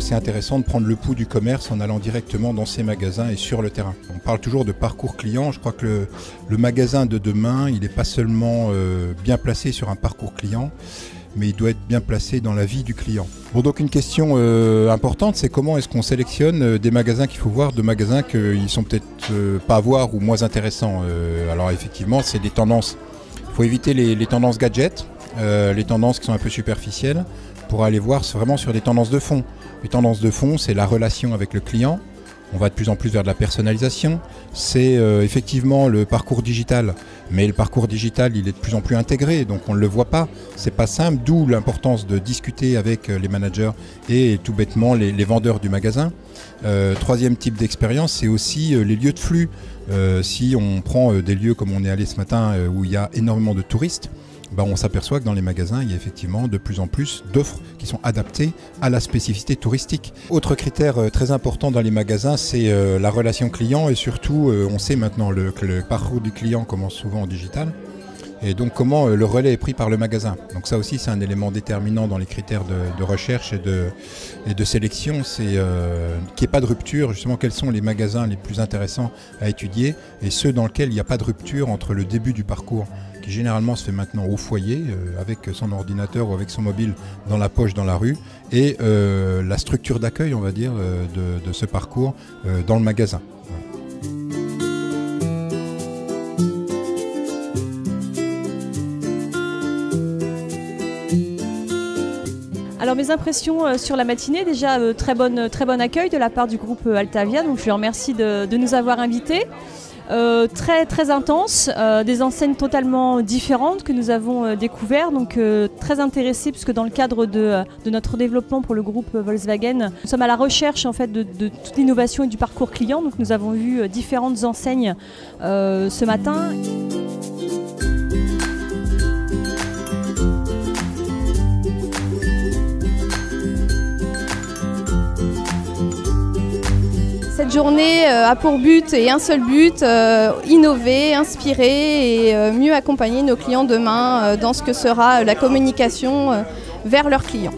assez intéressant de prendre le pouls du commerce en allant directement dans ces magasins et sur le terrain. On parle toujours de parcours client. Je crois que le magasin de demain, il n'est pas seulement bien placé sur un parcours client, mais il doit être bien placé dans la vie du client. Bon, donc une question importante, c'est comment est-ce qu'on sélectionne des magasins qu'il faut voir, de magasins qui sont peut-être pas à voir ou moins intéressants. Alors effectivement, c'est des tendances. Il faut éviter les tendances gadgets, les tendances qui sont un peu superficielles, pour aller voir vraiment sur des tendances de fond. Les tendances de fond, c'est la relation avec le client. On va de plus en plus vers de la personnalisation. C'est effectivement le parcours digital. Mais le parcours digital, il est de plus en plus intégré, donc on ne le voit pas. C'est pas simple, d'où l'importance de discuter avec les managers et tout bêtement les vendeurs du magasin. Troisième type d'expérience, c'est aussi les lieux de flux. Si on prend des lieux comme on est allé ce matin où il y a énormément de touristes, on s'aperçoit que dans les magasins, il y a effectivement de plus en plus d'offres qui sont adaptées à la spécificité touristique. Autre critère très important dans les magasins, c'est la relation client et surtout, on sait maintenant que le parcours du client commence souvent en digital. Et donc comment le relais est pris par le magasin. Donc ça aussi c'est un élément déterminant dans les critères de recherche et de sélection, c'est qu'il n'y ait pas de rupture, justement quels sont les magasins les plus intéressants à étudier et ceux dans lesquels il n'y a pas de rupture entre le début du parcours, qui généralement se fait maintenant au foyer, avec son ordinateur ou avec son mobile dans la poche dans la rue, et la structure d'accueil, on va dire, de ce parcours dans le magasin. Voilà. Alors mes impressions sur la matinée, déjà très bon accueil de la part du groupe Altavia, donc je les remercie de nous avoir invités. Très intense, des enseignes totalement différentes que nous avons découvert, donc très intéressés puisque dans le cadre de notre développement pour le groupe Volkswagen, nous sommes à la recherche en fait de toute l'innovation et du parcours client, donc nous avons vu différentes enseignes ce matin. Cette journée a pour but et un seul but, innover, inspirer et mieux accompagner nos clients demain dans ce que sera la communication vers leurs clients.